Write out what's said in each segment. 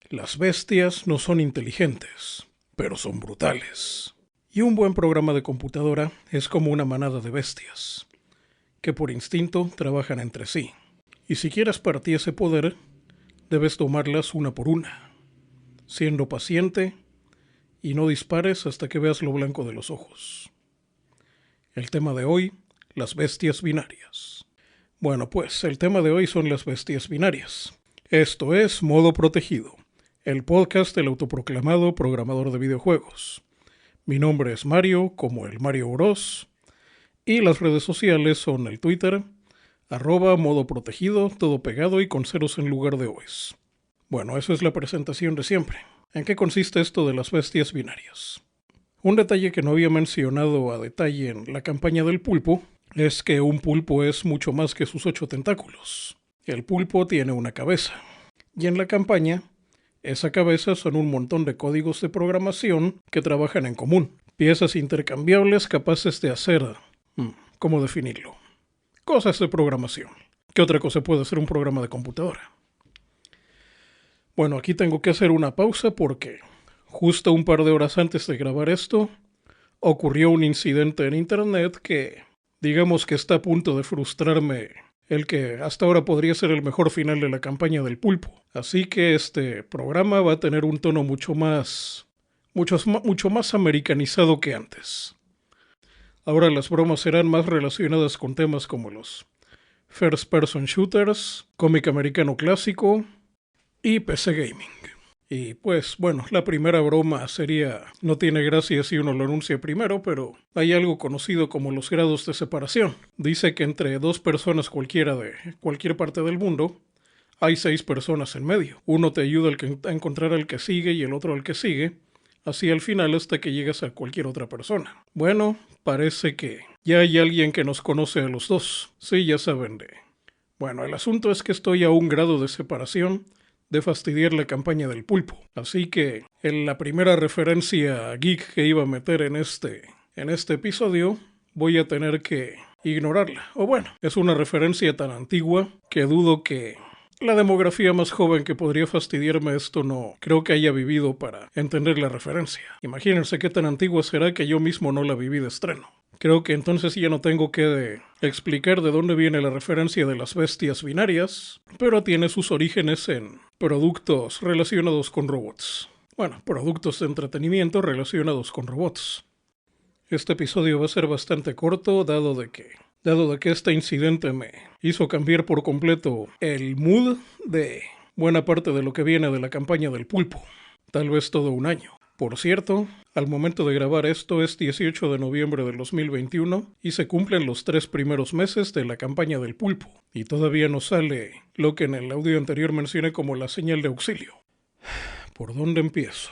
Las bestias no son inteligentes, pero son brutales. Y un buen programa de computadora es como una manada de bestias, que por instinto trabajan entre sí. Y si quieres para ti ese poder, debes tomarlas una por una, siendo paciente y no dispares hasta que veas lo blanco de los ojos. El tema de hoy, las bestias binarias. Bueno, pues el tema de hoy son las bestias binarias. Esto es Modo Protegido, el podcast del autoproclamado programador de videojuegos. Mi nombre es Mario, como el Mario Bros. Y las redes sociales son el Twitter, @Modo Protegido, todo pegado y con ceros en lugar de O's. Bueno, esa es la presentación de siempre. ¿En qué consiste esto de las bestias binarias? Un detalle que no había mencionado a detalle en la campaña del pulpo es que un pulpo es mucho más que sus 8 tentáculos. El pulpo tiene una cabeza. Y en la campaña, esa cabeza son un montón de códigos de programación que trabajan en común. Piezas intercambiables capaces de hacer... ¿Cómo definirlo? Cosas de programación. ¿Qué otra cosa puede hacer un programa de computadora? Bueno, aquí tengo que hacer una pausa porque justo un par de horas antes de grabar esto, ocurrió un incidente en internet que, digamos que está a punto de frustrarme el que hasta ahora podría ser el mejor final de la campaña del pulpo. Así que este programa va a tener un tono mucho más americanizado que antes. Ahora las bromas serán más relacionadas con temas como los first person shooters, cómic americano clásico y PC gaming. Y pues bueno, la primera broma sería, no tiene gracia si uno lo anuncia primero, pero hay algo conocido como los grados de separación. Dice que entre dos personas cualquiera de cualquier parte del mundo, hay 6 personas en medio. Uno te ayuda a encontrar al que sigue y el otro al que sigue, así al final hasta que llegas a cualquier otra persona. Bueno, parece que ya hay alguien que nos conoce a los dos. Sí, ya saben de... Bueno, el asunto es que estoy a un grado de separación de fastidiar la campaña del pulpo. Así que en la primera referencia geek que iba a meter en este episodio, voy a tener que ignorarla. O bueno, es una referencia tan antigua que dudo que la demografía más joven que podría fastidiarme esto no creo que haya vivido para entender la referencia. Imagínense qué tan antigua será que yo mismo no la viví de estreno. Creo que entonces ya no tengo que explicar de dónde viene la referencia de las bestias binarias, pero tiene sus orígenes en productos relacionados con robots. Bueno, productos de entretenimiento relacionados con robots. Este episodio va a ser bastante corto, dado de que este incidente me hizo cambiar por completo el mood de buena parte de lo que viene de la campaña del pulpo. Tal vez todo un año. Por cierto, al momento de grabar esto es 18 de noviembre del 2021 y se cumplen los 3 primeros meses de la campaña del pulpo. Y todavía no sale lo que en el audio anterior mencioné como la señal de auxilio. ¿Por dónde empiezo?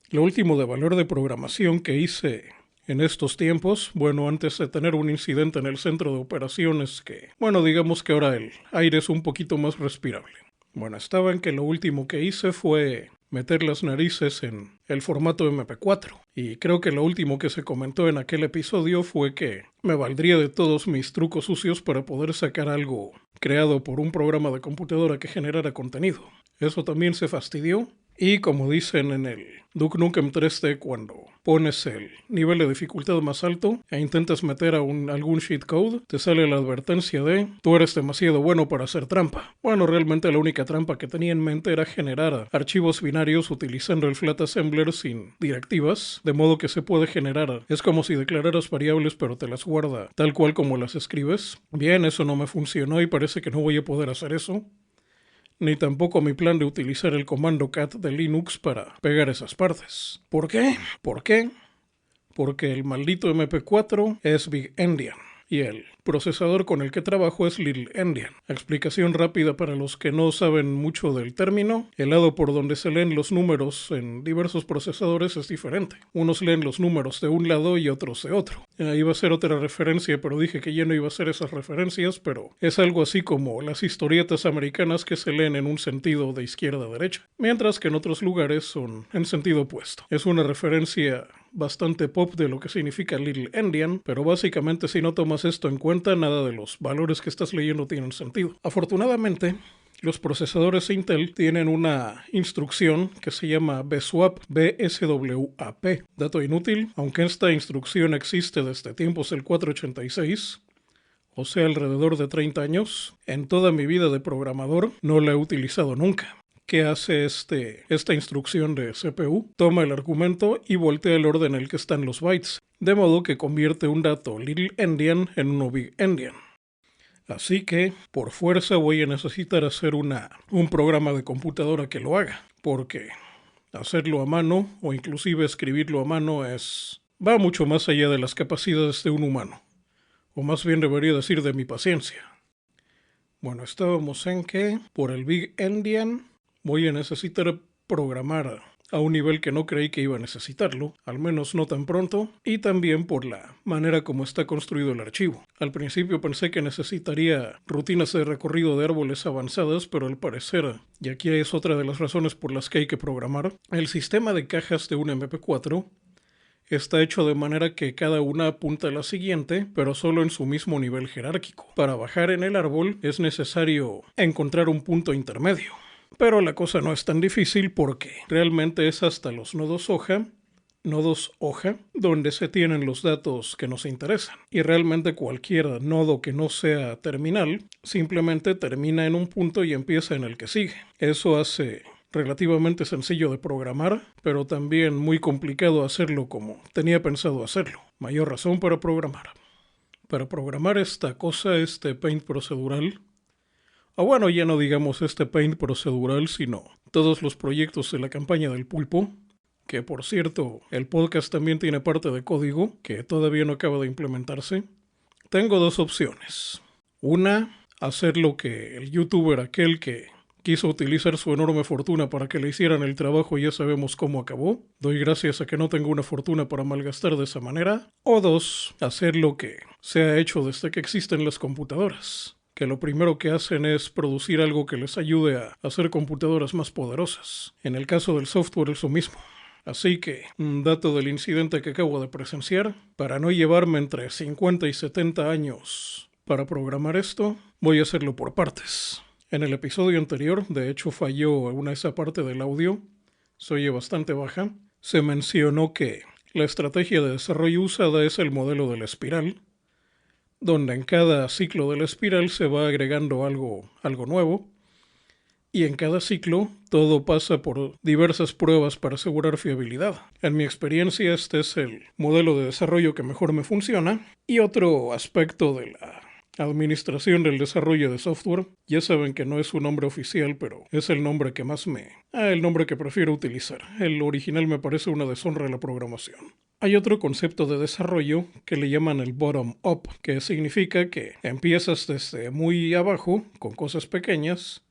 Lo último de valor de programación que hice en estos tiempos, bueno, antes de tener un incidente en el centro de operaciones que, bueno, digamos que ahora el aire es un poquito más respirable. Bueno, estaba en que lo último que hice fue meter las narices en el formato MP4. Y creo que lo último que se comentó en aquel episodio fue que me valdría de todos mis trucos sucios para poder sacar algo creado por un programa de computadora que generara contenido. Eso también se fastidió. Y como dicen en el Duke Nukem 3D, cuando pones el nivel de dificultad más alto e intentas meter algún cheat code, te sale la advertencia de tú eres demasiado bueno para hacer trampa. Bueno, realmente la única trampa que tenía en mente era generar archivos binarios utilizando el Flat Assembler sin directivas, de modo que se puede generar. Es como si declararas variables pero te las guarda tal cual como las escribes. Bien, eso no me funcionó y parece que no voy a poder hacer eso. Ni tampoco mi plan de utilizar el comando cat de Linux para pegar esas partes. ¿Por qué? Porque el maldito MP4 es Big Endian y el procesador con el que trabajo es Little Endian. Explicación rápida para los que no saben mucho del término. El lado por donde se leen los números en diversos procesadores es diferente. Unos leen los números de un lado y otros de otro. Iba a ser otra referencia, pero dije que ya no iba a hacer esas referencias, pero es algo así como las historietas americanas que se leen en un sentido de izquierda a derecha, mientras que en otros lugares son en sentido opuesto. Es una referencia bastante pop de lo que significa Little Endian, pero básicamente si no tomas esto en cuenta, nada de los valores que estás leyendo tienen sentido. Afortunadamente, Los procesadores Intel tienen una instrucción que se llama BSWAP, BSWAP. Dato inútil, aunque esta instrucción existe desde tiempos del 486, o sea, alrededor de 30 años, en toda mi vida de programador no la he utilizado nunca. ¿Qué hace esta instrucción de CPU? Toma el argumento y voltea el orden en el que están los bytes, de modo que convierte un dato little endian en uno big endian. Así que, por fuerza, voy a necesitar hacer un programa de computadora que lo haga, porque hacerlo a mano, o inclusive escribirlo a mano, va mucho más allá de las capacidades de un humano, o más bien debería decir de mi paciencia. Bueno, estábamos en que, por el big endian, voy a necesitar programar a un nivel que no creí que iba a necesitarlo, al menos no tan pronto, y también por la manera como está construido el archivo. Al principio pensé que necesitaría rutinas de recorrido de árboles avanzadas, pero al parecer, y aquí es otra de las razones por las que hay que programar, el sistema de cajas de un MP4 está hecho de manera que cada una apunta a la siguiente, pero solo en su mismo nivel jerárquico. Para bajar en el árbol es necesario encontrar un punto intermedio. Pero la cosa no es tan difícil porque realmente es hasta los nodos hoja, donde se tienen los datos que nos interesan. Y realmente cualquier nodo que no sea terminal simplemente termina en un punto y empieza en el que sigue. Eso hace relativamente sencillo de programar, pero también muy complicado hacerlo como tenía pensado hacerlo. Mayor razón para programar. Para programar esta cosa, Paint procedural, o bueno, ya no digamos Paint procedural, sino todos los proyectos de la campaña del pulpo, que por cierto, el podcast también tiene parte de código, que todavía no acaba de implementarse. Tengo dos opciones. Una, hacer lo que el youtuber aquel que quiso utilizar su enorme fortuna para que le hicieran el trabajo y ya sabemos cómo acabó. Doy gracias a que no tengo una fortuna para malgastar de esa manera. O dos, hacer lo que se ha hecho desde que existen las computadoras, que lo primero que hacen es producir algo que les ayude a hacer computadoras más poderosas. En el caso del software es lo mismo. Así que, dato del incidente que acabo de presenciar, para no llevarme entre 50 y 70 años para programar esto, voy a hacerlo por partes. En el episodio anterior, de hecho falló esa parte del audio, se oye bastante baja, se mencionó que la estrategia de desarrollo usada es el modelo de la espiral, donde en cada ciclo de la espiral se va agregando algo nuevo, y en cada ciclo todo pasa por diversas pruebas para asegurar fiabilidad. En mi experiencia este es el modelo de desarrollo que mejor me funciona, y otro aspecto de la administración del desarrollo de software, ya saben que no es un nombre oficial, pero es el nombre que el nombre que prefiero utilizar. El original me parece una deshonra a la programación. Hay otro concepto de desarrollo que le llaman el bottom-up, que significa que empiezas desde muy abajo, con cosas pequeñas,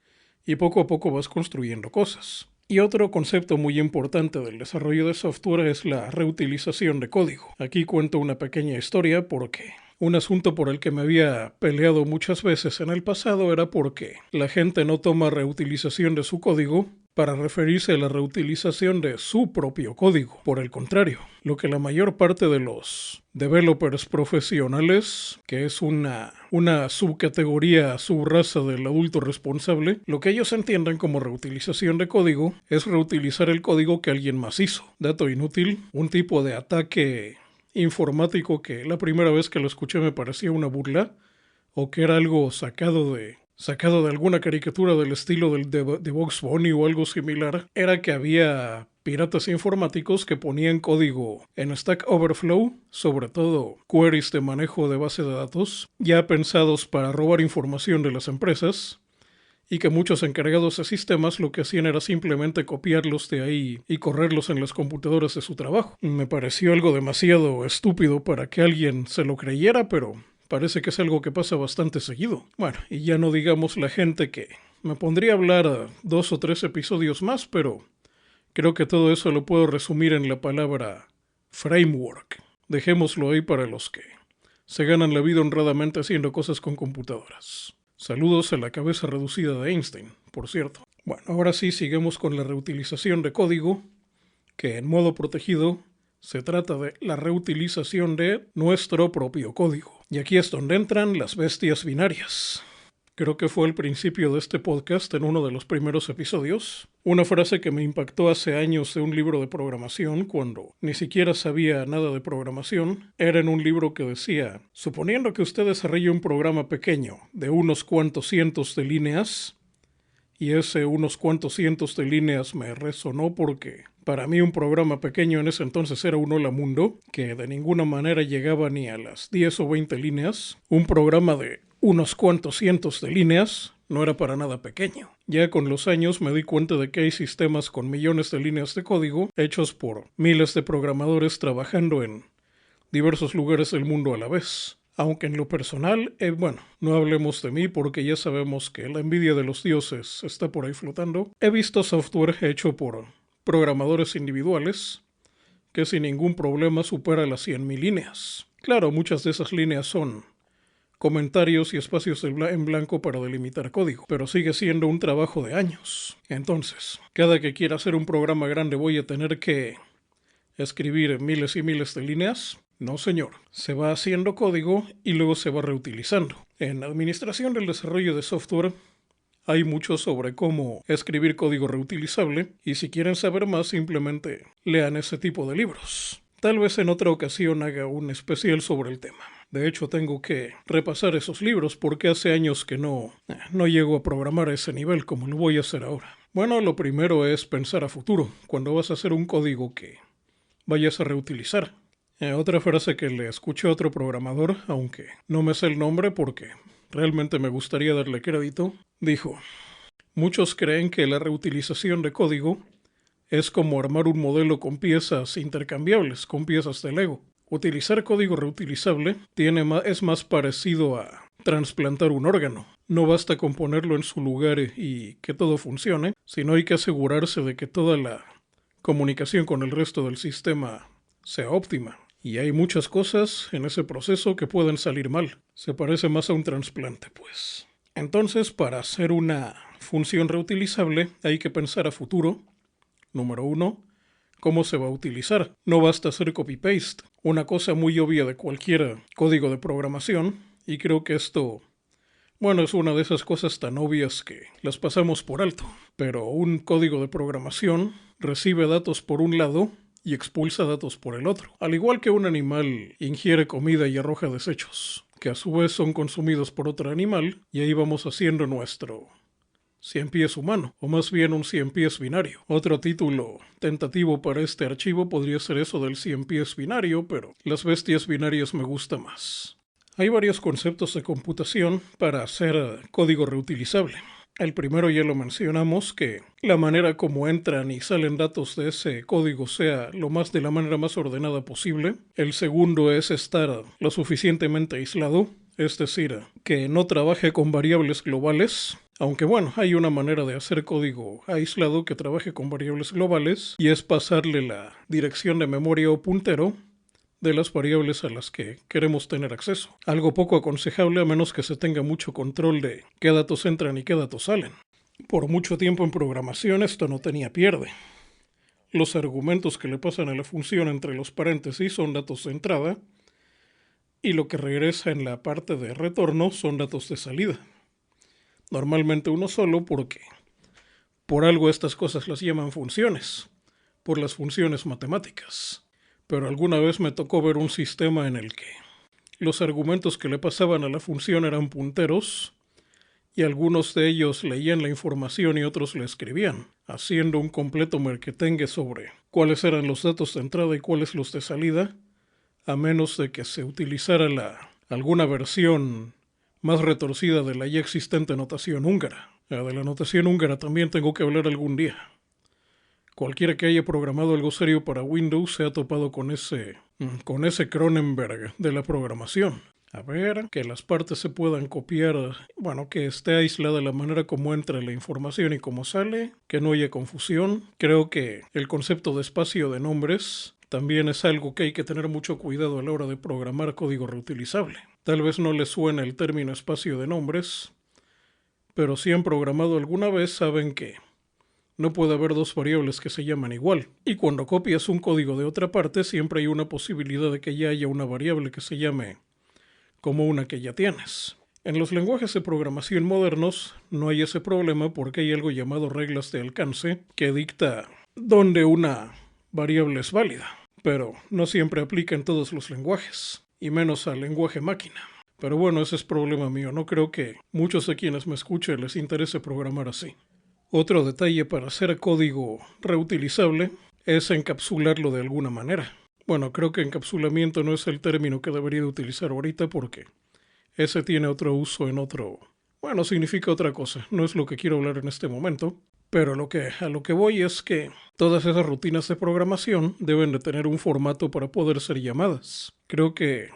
y poco a poco vas construyendo cosas. Y otro concepto muy importante del desarrollo de software es la reutilización de código. Aquí cuento una pequeña historia porque un asunto por el que me había peleado muchas veces en el pasado era porque la gente no toma reutilización de su código para referirse a la reutilización de su propio código. Por el contrario, lo que la mayor parte de los developers profesionales, que es una subcategoría, subraza del adulto responsable, lo que ellos entienden como reutilización de código es reutilizar el código que alguien más hizo. Dato inútil, un tipo de ataque informático que la primera vez que lo escuché me parecía una burla, o que era algo sacado de alguna caricatura del estilo de Bugs Bunny o algo similar, era que había piratas informáticos que ponían código en Stack Overflow, sobre todo queries de manejo de base de datos, ya pensados para robar información de las empresas, y que muchos encargados de sistemas lo que hacían era simplemente copiarlos de ahí y correrlos en las computadoras de su trabajo. Me pareció algo demasiado estúpido para que alguien se lo creyera, pero parece que es algo que pasa bastante seguido. Bueno, y ya no digamos la gente que me pondría a hablar 2 o 3 episodios más, pero creo que todo eso lo puedo resumir en la palabra framework. Dejémoslo ahí para los que se ganan la vida honradamente haciendo cosas con computadoras. Saludos a la cabeza reducida de Einstein, por cierto. Bueno, ahora sí sigamos con la reutilización de código, que en modo protegido se trata de la reutilización de nuestro propio código. Y aquí es donde entran las bestias binarias. Creo que fue al principio de este podcast, en uno de los primeros episodios. Una frase que me impactó hace años de un libro de programación, cuando ni siquiera sabía nada de programación, era en un libro que decía: suponiendo que usted desarrolle un programa pequeño de unos cuantos cientos de líneas, y ese unos cuantos cientos de líneas me resonó porque para mí un programa pequeño en ese entonces era un Hola Mundo, que de ninguna manera llegaba ni a las 10 o 20 líneas. Un programa de unos cuantos cientos de líneas no era para nada pequeño. Ya con los años me di cuenta de que hay sistemas con millones de líneas de código hechos por miles de programadores trabajando en diversos lugares del mundo a la vez. Aunque en lo personal, no hablemos de mí porque ya sabemos que la envidia de los dioses está por ahí flotando. He visto software hecho por programadores individuales que sin ningún problema supera las 100.000 líneas. Claro, muchas de esas líneas son comentarios y espacios en blanco para delimitar código, pero sigue siendo un trabajo de años. Entonces, cada que quiera hacer un programa grande voy a tener que escribir miles y miles de líneas. No, señor. Se va haciendo código y luego se va reutilizando. En administración del desarrollo de software hay mucho sobre cómo escribir código reutilizable, y si quieren saber más simplemente lean ese tipo de libros. Tal vez en otra ocasión haga un especial sobre el tema. De hecho, tengo que repasar esos libros porque hace años que no llego a programar a ese nivel como lo voy a hacer ahora. Bueno, lo primero es pensar a futuro, cuando vas a hacer un código que vayas a reutilizar. Otra frase que le escuché a otro programador, aunque no me sé el nombre porque realmente me gustaría darle crédito, dijo: muchos creen que la reutilización de código es como armar un modelo con piezas intercambiables, con piezas de Lego. Utilizar código reutilizable es más parecido a trasplantar un órgano. No basta con ponerlo en su lugar y que todo funcione, sino hay que asegurarse de que toda la comunicación con el resto del sistema sea óptima. Y hay muchas cosas en ese proceso que pueden salir mal. Se parece más a un trasplante, pues. Entonces, para hacer una función reutilizable hay que pensar a futuro. Número 1, ¿cómo se va a utilizar? No basta hacer copy-paste, una cosa muy obvia de cualquier código de programación, y creo que esto, es una de esas cosas tan obvias que las pasamos por alto. Pero un código de programación recibe datos por un lado y expulsa datos por el otro. Al igual que un animal ingiere comida y arroja desechos, que a su vez son consumidos por otro animal, y ahí vamos haciendo nuestro 100 pies humano, o más bien un 100 pies binario. Otro título tentativo para este archivo podría ser eso del 100 pies binario, pero las bestias binarias me gusta más. Hay varios conceptos de computación para hacer código reutilizable. El primero ya lo mencionamos, que la manera como entran y salen datos de ese código sea de la manera más ordenada posible. El segundo es estar lo suficientemente aislado, es decir, que no trabaje con variables globales. Aunque hay una manera de hacer código aislado que trabaje con variables globales, y es pasarle la dirección de memoria o puntero de las variables a las que queremos tener acceso. Algo poco aconsejable a menos que se tenga mucho control de qué datos entran y qué datos salen. Por mucho tiempo en programación esto no tenía pierde. Los argumentos que le pasan a la función entre los paréntesis son datos de entrada, y lo que regresa en la parte de retorno son datos de salida. Normalmente uno solo, porque por algo estas cosas las llaman funciones, por las funciones matemáticas. Pero alguna vez me tocó ver un sistema en el que los argumentos que le pasaban a la función eran punteros, y algunos de ellos leían la información y otros la escribían, haciendo un completo merequetengue sobre cuáles eran los datos de entrada y cuáles los de salida, a menos de que se utilizara alguna versión más retorcida de la ya existente notación húngara. De la notación húngara también tengo que hablar algún día. Cualquiera que haya programado algo serio para Windows se ha topado con ese Cronenberg de la programación. A ver, que las partes se puedan copiar, que esté aislada la manera como entra la información y cómo sale, que no haya confusión. Creo que el concepto de espacio de nombres también es algo que hay que tener mucho cuidado a la hora de programar código reutilizable. Tal vez no les suene el término espacio de nombres, pero si han programado alguna vez saben que no puede haber dos variables que se llaman igual. Y cuando copias un código de otra parte, siempre hay una posibilidad de que ya haya una variable que se llame como una que ya tienes. En los lenguajes de programación modernos no hay ese problema porque hay algo llamado reglas de alcance que dicta dónde una variable es válida, pero no siempre aplica en todos los lenguajes, y menos al lenguaje máquina. Pero bueno, ese es problema mío, no creo que muchos de quienes me escuchen les interese programar así. Otro detalle para hacer código reutilizable es encapsularlo de alguna manera. Bueno, creo que encapsulamiento no es el término que debería de utilizar ahorita porque ese tiene otro uso en otro... Bueno, significa otra cosa, no es lo que quiero hablar en este momento, pero a lo que voy es que todas esas rutinas de programación deben de tener un formato para poder ser llamadas. Creo que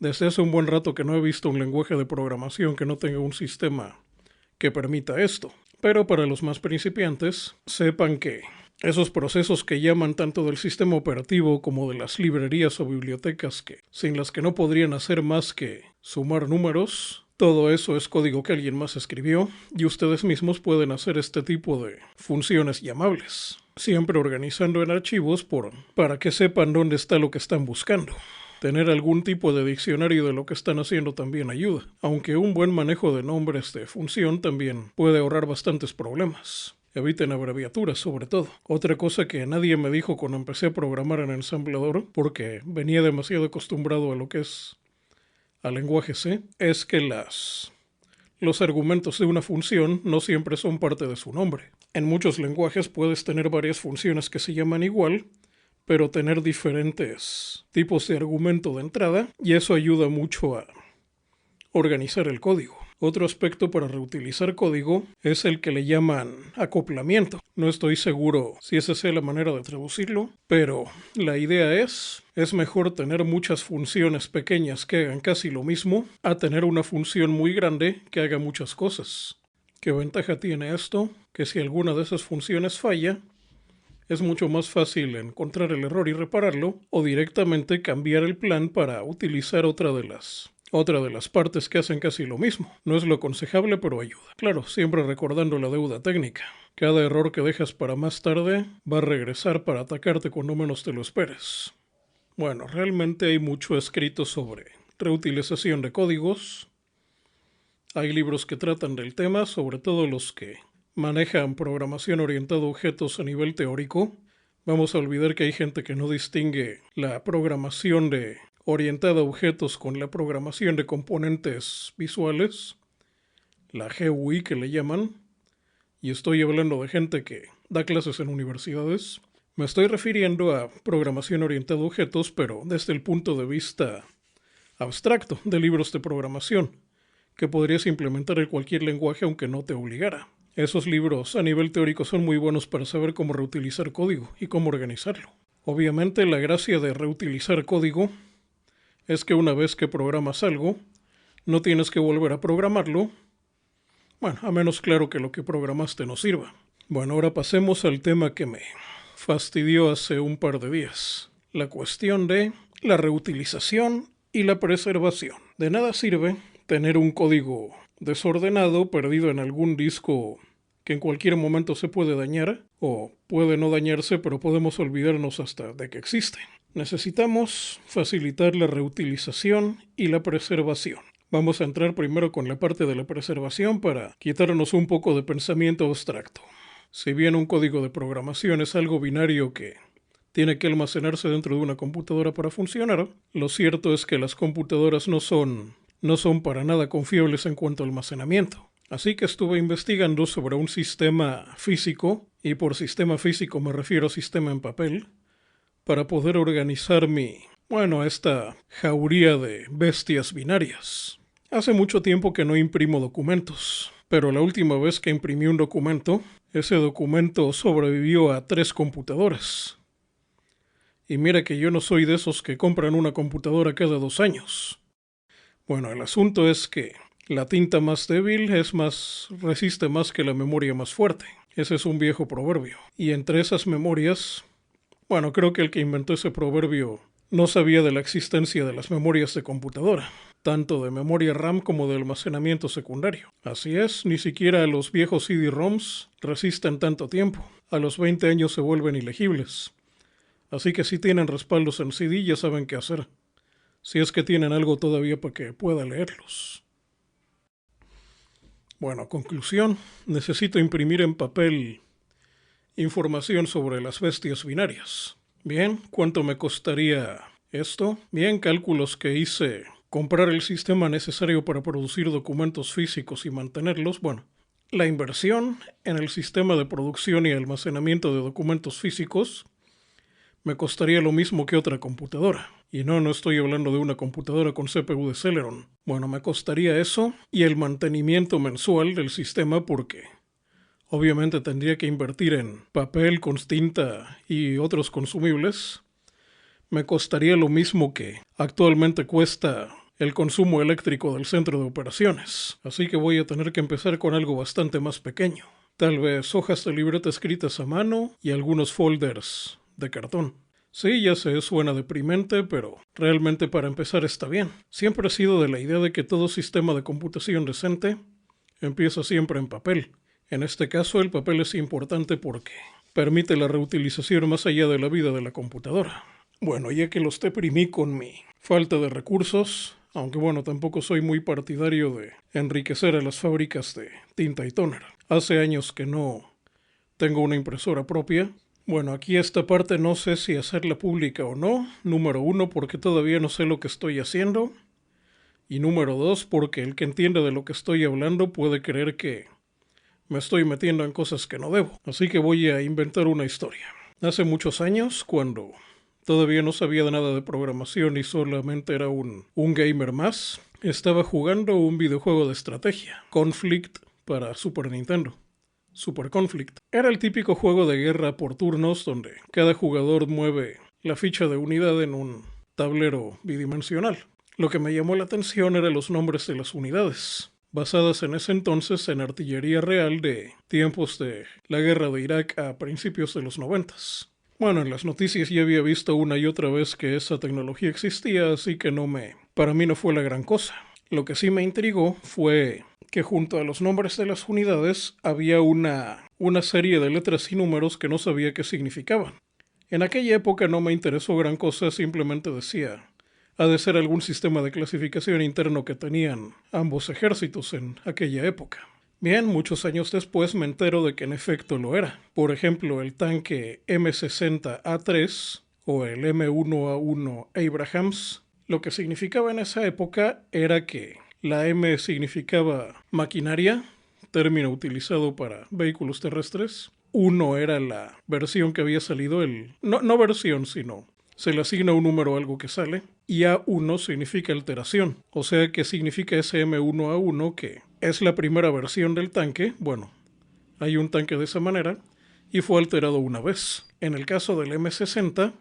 desde hace un buen rato que no he visto un lenguaje de programación que no tenga un sistema que permita esto. Pero para los más principiantes, sepan que esos procesos que llaman tanto del sistema operativo como de las librerías o bibliotecas sin las que no podrían hacer más que sumar números, todo eso es código que alguien más escribió y ustedes mismos pueden hacer este tipo de funciones llamables, siempre organizando en archivos para que sepan dónde está lo que están buscando. Tener algún tipo de diccionario de lo que están haciendo también ayuda, aunque un buen manejo de nombres de función también puede ahorrar bastantes problemas. Eviten abreviaturas sobre todo. Otra cosa que nadie me dijo cuando empecé a programar en ensamblador, porque venía demasiado acostumbrado a lo que es al lenguaje C, es que los argumentos de una función no siempre son parte de su nombre. En muchos lenguajes puedes tener varias funciones que se llaman igual, pero tener diferentes tipos de argumento de entrada, y eso ayuda mucho a organizar el código. Otro aspecto para reutilizar código es el que le llaman acoplamiento. No estoy seguro si esa sea la manera de traducirlo, pero la idea es mejor tener muchas funciones pequeñas que hagan casi lo mismo a tener una función muy grande que haga muchas cosas. ¿Qué ventaja tiene esto? Que si alguna de esas funciones falla, es mucho más fácil encontrar el error y repararlo, o directamente cambiar el plan para utilizar otra de las partes que hacen casi lo mismo. No es lo aconsejable, pero ayuda. Claro, siempre recordando la deuda técnica. Cada error que dejas para más tarde va a regresar para atacarte cuando menos te lo esperes. Bueno, realmente hay mucho escrito sobre reutilización de códigos. Hay libros que tratan del tema, sobre todo los que manejan programación orientada a objetos a nivel teórico. Vamos a olvidar que hay gente que no distingue la programación orientada a objetos con la programación de componentes visuales, la GUI que le llaman, y estoy hablando de gente que da clases en universidades. Me estoy refiriendo a programación orientada a objetos, pero desde el punto de vista abstracto de libros de programación, que podrías implementar en cualquier lenguaje aunque no te obligara. Esos libros a nivel teórico son muy buenos para saber cómo reutilizar código y cómo organizarlo. Obviamente la gracia de reutilizar código es que una vez que programas algo, no tienes que volver a programarlo. Bueno, a menos claro que lo que programaste no sirva. Bueno, ahora pasemos al tema que me fastidió hace un par de días. La cuestión de la reutilización y la preservación. De nada sirve tener un código desordenado, perdido en algún disco que en cualquier momento se puede dañar, o puede no dañarse, pero podemos olvidarnos hasta de que existe. Necesitamos facilitar la reutilización y la preservación. Vamos a entrar primero con la parte de la preservación para quitarnos un poco de pensamiento abstracto. Si bien un código de programación es algo binario que tiene que almacenarse dentro de una computadora para funcionar, lo cierto es que las computadoras no son para nada confiables en cuanto a almacenamiento. Así que estuve investigando sobre un sistema físico, y por sistema físico me refiero a sistema en papel, para poder organizar esta jauría de bestias binarias. Hace mucho tiempo que no imprimo documentos, pero la última vez que imprimí un documento, ese documento sobrevivió a 3 computadoras. Y mira que yo no soy de esos que compran una computadora cada 2 años. Bueno, el asunto es que la tinta más débil resiste más que la memoria más fuerte. Ese es un viejo proverbio. Y entre esas memorias, creo que el que inventó ese proverbio no sabía de la existencia de las memorias de computadora, tanto de memoria RAM como de almacenamiento secundario. Así es, ni siquiera los viejos CD-ROMs resisten tanto tiempo. A los 20 años se vuelven ilegibles. Así que si tienen respaldos en CD ya saben qué hacer. Si es que tienen algo todavía para que pueda leerlos. Bueno, conclusión, necesito imprimir en papel información sobre las bestias binarias. Bien, ¿cuánto me costaría esto? Bien, cálculos que hice. Comprar el sistema necesario para producir documentos físicos y mantenerlos. Bueno, la inversión en el sistema de producción y almacenamiento de documentos físicos me costaría lo mismo que otra computadora. Y no estoy hablando de una computadora con CPU de Celeron. Bueno, me costaría eso y el mantenimiento mensual del sistema porque obviamente tendría que invertir en papel con tinta y otros consumibles. Me costaría lo mismo que actualmente cuesta el consumo eléctrico del centro de operaciones. Así que voy a tener que empezar con algo bastante más pequeño. Tal vez hojas de libreta escritas a mano y algunos folders de cartón. Sí, ya sé, suena deprimente, pero realmente para empezar está bien. Siempre he sido de la idea de que todo sistema de computación decente empieza siempre en papel. En este caso, el papel es importante porque permite la reutilización más allá de la vida de la computadora. Bueno, ya que los deprimí con mi falta de recursos, aunque bueno, tampoco soy muy partidario de enriquecer a las fábricas de tinta y tóner. Hace años que no tengo una impresora propia. Bueno, aquí esta parte no sé si hacerla pública o no. Número 1, porque todavía no sé lo que estoy haciendo. Y número 2, porque el que entiende de lo que estoy hablando puede creer que me estoy metiendo en cosas que no debo. Así que voy a inventar una historia. Hace muchos años, cuando todavía no sabía de nada de programación y solamente era un gamer más, estaba jugando un videojuego de estrategia, Conflict, para Super Nintendo. Super Conflict. Era el típico juego de guerra por turnos donde cada jugador mueve la ficha de unidad en un tablero bidimensional. Lo que me llamó la atención eran los nombres de las unidades, basadas en ese entonces en artillería real de tiempos de la guerra de Irak a principios de los 90s. Bueno, en las noticias ya había visto una y otra vez que esa tecnología existía, así que para mí no fue la gran cosa. Lo que sí me intrigó fue que junto a los nombres de las unidades había una serie de letras y números que no sabía qué significaban. En aquella época no me interesó gran cosa, simplemente decía, ha de ser algún sistema de clasificación interno que tenían ambos ejércitos en aquella época. Bien, muchos años después me entero de que en efecto lo era. Por ejemplo, el tanque M60A3 o el M1A1 Abrams, lo que significaba en esa época era que la M significaba maquinaria, término utilizado para vehículos terrestres. 1 era la versión que había salido, no versión, sino se le asigna un número a algo que sale. Y A1 significa alteración, o sea que significa ese M1A1 que es la primera versión del tanque. Bueno, hay un tanque de esa manera y fue alterado una vez. En el caso del M60,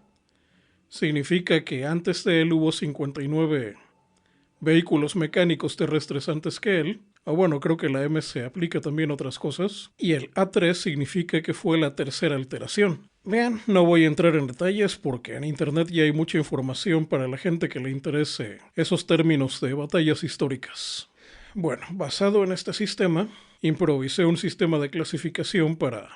significa que antes de él hubo 59 vehículos mecánicos terrestres antes que él. Bueno, creo que la M se aplica también a otras cosas. Y el A3 significa que fue la tercera alteración. Bien, no voy a entrar en detalles porque en internet ya hay mucha información para la gente que le interese esos términos de batallas históricas. Bueno, basado en este sistema, improvisé un sistema de clasificación para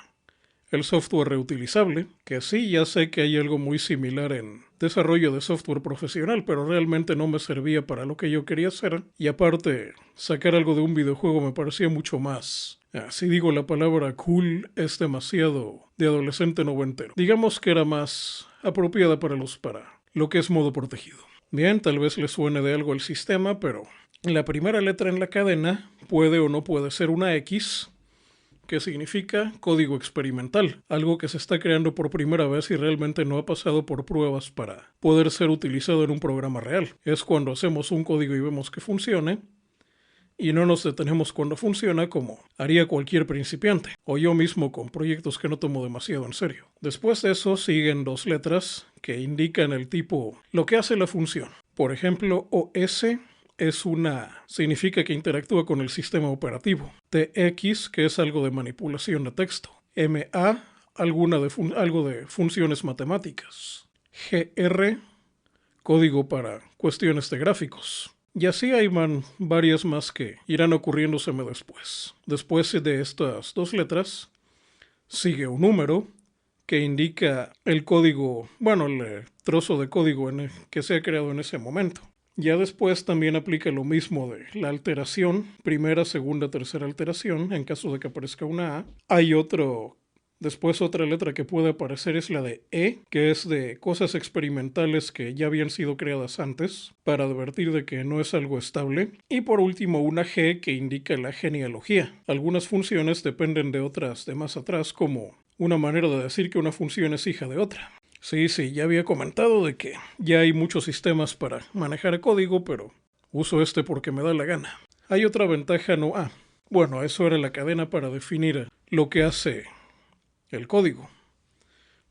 el software reutilizable, que sí, ya sé que hay algo muy similar en desarrollo de software profesional, pero realmente no me servía para lo que yo quería hacer, y aparte, sacar algo de un videojuego me parecía mucho más. Si digo la palabra cool, es demasiado de adolescente noventero. Digamos que era más apropiada para lo que es modo protegido. Bien, tal vez le suene de algo al sistema, pero la primera letra en la cadena puede o no puede ser una X, que significa código experimental, algo que se está creando por primera vez y realmente no ha pasado por pruebas para poder ser utilizado en un programa real. Es cuando hacemos un código y vemos que funcione, y no nos detenemos cuando funciona como haría cualquier principiante, o yo mismo con proyectos que no tomo demasiado en serio. Después de eso siguen 2 letras que indican el tipo, lo que hace la función. Por ejemplo, OS significa que interactúa con el sistema operativo. TX, que es algo de manipulación de texto. MA, algo de funciones matemáticas. GR, código para cuestiones de gráficos. Y así hay varias más que irán ocurriéndoseme después. Después de estas 2 letras, sigue un número que indica el código, el trozo de código que se ha creado en ese momento. Ya después también aplica lo mismo de la alteración, primera, segunda, tercera alteración, en caso de que aparezca una A. Hay después otra letra que puede aparecer es la de E, que es de cosas experimentales que ya habían sido creadas antes, para advertir de que no es algo estable. Y por último una G que indica la genealogía. Algunas funciones dependen de otras de más atrás, como una manera de decir que una función es hija de otra. Sí, ya había comentado de que ya hay muchos sistemas para manejar código, pero uso este porque me da la gana. Hay otra ventaja, no. Bueno, eso era la cadena para definir lo que hace el código.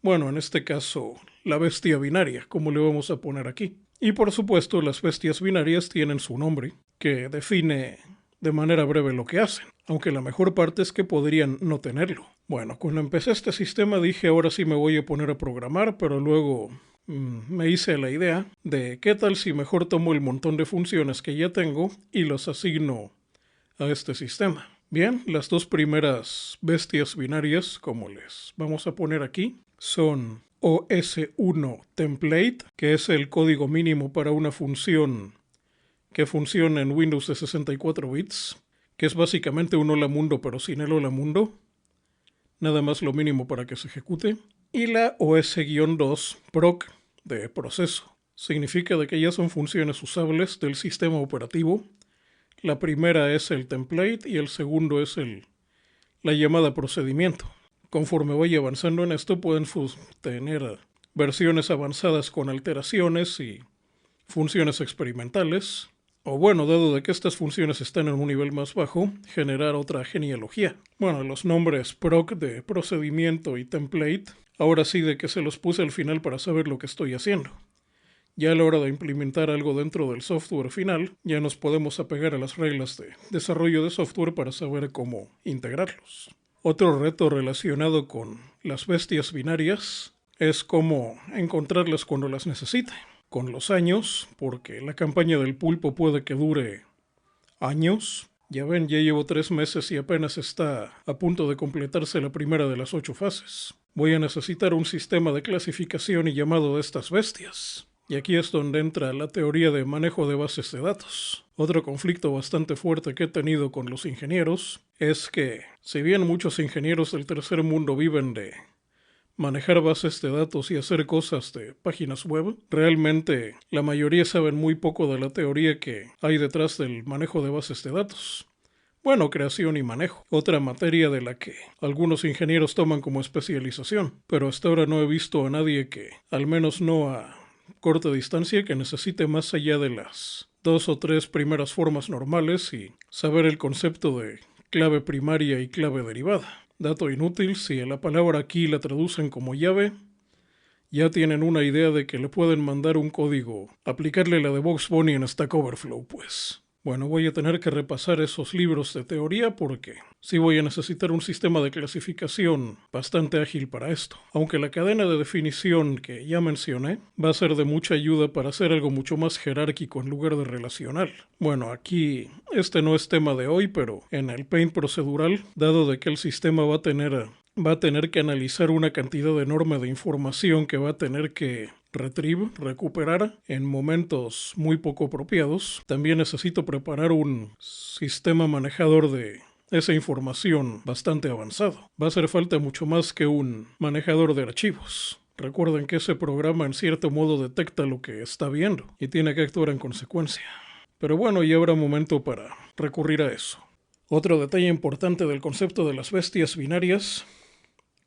Bueno, en este caso, la bestia binaria, como le vamos a poner aquí. Y por supuesto, las bestias binarias tienen su nombre, que define de manera breve lo que hacen, aunque la mejor parte es que podrían no tenerlo. Bueno, cuando empecé este sistema dije ahora sí me voy a poner a programar, pero luego me hice la idea de qué tal si mejor tomo el montón de funciones que ya tengo y los asigno a este sistema. Bien, las dos primeras bestias binarias, como les vamos a poner aquí, son OS1 template, que es el código mínimo para una función que funciona en Windows de 64 bits, que es básicamente un hola mundo pero sin el hola mundo, nada más lo mínimo para que se ejecute. Y la OS-2 proc de proceso, significa de que ya son funciones usables del sistema operativo. La primera es el template y el segundo es la llamada procedimiento. Conforme vaya avanzando en esto pueden tener versiones avanzadas con alteraciones y funciones experimentales. O bueno, dado de que estas funciones están en un nivel más bajo, generar otra genealogía. Bueno, los nombres proc de procedimiento y template, ahora sí de que se los puse al final para saber lo que estoy haciendo. Ya a la hora de implementar algo dentro del software final, ya nos podemos apegar a las reglas de desarrollo de software para saber cómo integrarlos. Otro reto relacionado con las bestias binarias es cómo encontrarlas cuando las necesite. Con los años, porque la campaña del pulpo puede que dure años. Ya ven, ya llevo 3 meses y apenas está a punto de completarse la primera de las 8 fases. Voy a necesitar un sistema de clasificación y llamado de estas bestias. Y aquí es donde entra la teoría de manejo de bases de datos. Otro conflicto bastante fuerte que he tenido con los ingenieros es que, si bien muchos ingenieros del tercer mundo viven de manejar bases de datos y hacer cosas de páginas web, realmente la mayoría saben muy poco de la teoría que hay detrás del manejo de bases de datos. Bueno, creación y manejo, otra materia de la que algunos ingenieros toman como especialización, pero hasta ahora no he visto a nadie que, al menos no a corta distancia, que necesite más allá de las 2 o 3 primeras formas normales y saber el concepto de clave primaria y clave derivada. Dato inútil, si a la palabra aquí la traducen como llave, ya tienen una idea de que le pueden mandar un código, aplicarle la de Bugs Bunny en Stack Overflow, pues. Bueno, voy a tener que repasar esos libros de teoría porque sí voy a necesitar un sistema de clasificación bastante ágil para esto. Aunque la cadena de definición que ya mencioné va a ser de mucha ayuda para hacer algo mucho más jerárquico en lugar de relacional. Bueno, aquí este no es tema de hoy, pero en el Paint procedural, dado de que el sistema va a tener que analizar una cantidad enorme de información que va a tener que recuperar en momentos muy poco apropiados. También necesito preparar un sistema manejador de esa información bastante avanzado. Va a hacer falta mucho más que un manejador de archivos. Recuerden que ese programa en cierto modo detecta lo que está viendo y tiene que actuar en consecuencia. Pero bueno, ya habrá momento para recurrir a eso. Otro detalle importante del concepto de las bestias binarias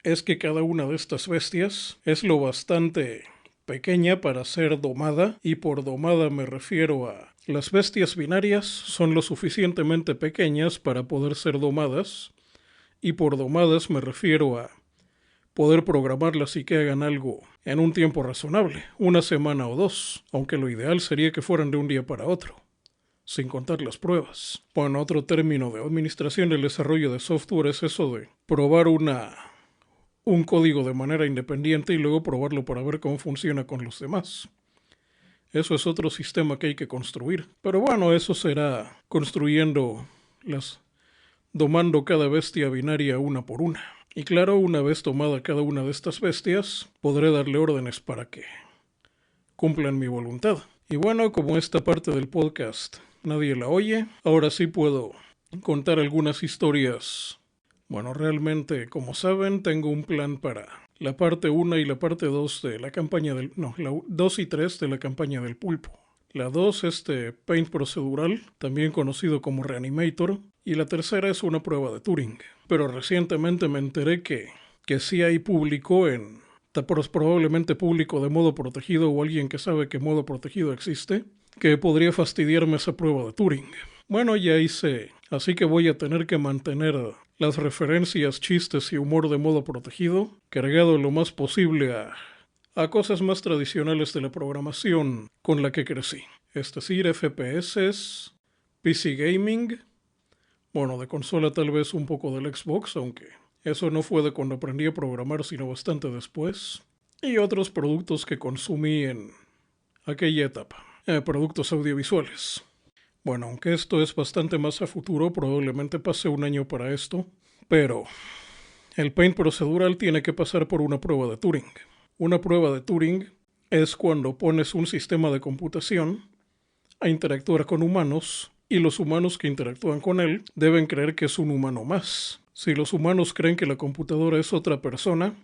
es que cada una de estas bestias es lo bastante pequeña para ser domada, y por domada me refiero a las bestias binarias son lo suficientemente pequeñas para poder ser domadas, y por domadas me refiero a poder programarlas y que hagan algo en un tiempo razonable, 1 semana o 2, aunque lo ideal sería que fueran de un día para otro, sin contar las pruebas. Bueno, otro término de administración del desarrollo de software es eso de probar un código de manera independiente y luego probarlo para ver cómo funciona con los demás. Eso es otro sistema que hay que construir. Pero bueno, eso será domando cada bestia binaria una por una. Y claro, una vez tomada cada una de estas bestias, podré darle órdenes para que cumplan mi voluntad. Y bueno, como esta parte del podcast nadie la oye, ahora sí puedo contar algunas historias. Bueno, realmente, como saben, tengo un plan para la parte 1 y la parte 2 de la campaña del... No, la 2 y 3 de la campaña del pulpo. La 2 es Paint procedural, también conocido como Reanimator, y la tercera es una prueba de Turing. Pero recientemente me enteré que sí hay público probablemente público de modo protegido o alguien que sabe que modo protegido existe, que podría fastidiarme esa prueba de Turing. Bueno, ya hice, así que voy a tener que mantener las referencias, chistes y humor de modo protegido, cargado lo más posible a cosas más tradicionales de la programación con la que crecí. Es decir, FPS, PC Gaming, bueno, de consola tal vez un poco del Xbox, aunque eso no fue de cuando aprendí a programar, sino bastante después. Y otros productos que consumí en aquella etapa. Productos audiovisuales. Bueno, aunque esto es bastante más a futuro, probablemente pase un año para esto. Pero el Paint procedural tiene que pasar por una prueba de Turing. Una prueba de Turing es cuando pones un sistema de computación a interactuar con humanos y los humanos que interactúan con él deben creer que es un humano más. Si los humanos creen que la computadora es otra persona,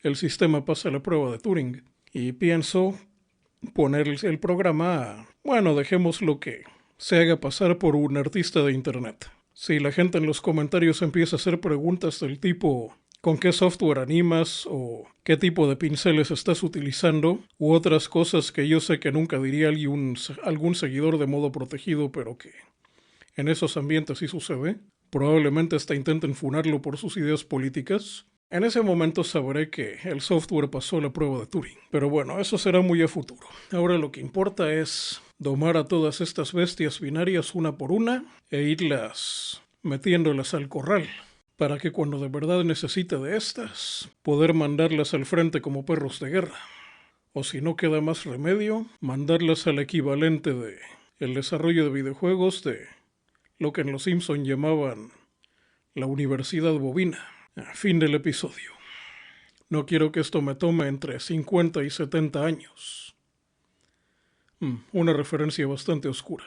el sistema pasa la prueba de Turing. Y pienso poner el programa a... Bueno, dejémoslo que se haga pasar por un artista de internet. Si la gente en los comentarios empieza a hacer preguntas del tipo ¿con qué software animas? O ¿qué tipo de pinceles estás utilizando? U otras cosas que yo sé que nunca diría algún seguidor de modo protegido, pero que en esos ambientes sí sucede. Probablemente hasta intenten funarlo por sus ideas políticas. En ese momento sabré que el software pasó la prueba de Turing. Pero bueno, eso será muy a futuro. Ahora lo que importa es domar a todas estas bestias binarias una por una e irlas metiéndolas al corral, para que cuando de verdad necesite de estas, poder mandarlas al frente como perros de guerra. O si no queda más remedio, mandarlas al equivalente de el desarrollo de videojuegos de lo que en Los Simpson llamaban la universidad bovina. Fin del episodio. No quiero que esto me tome entre 50 y 70 años. Una referencia bastante oscura.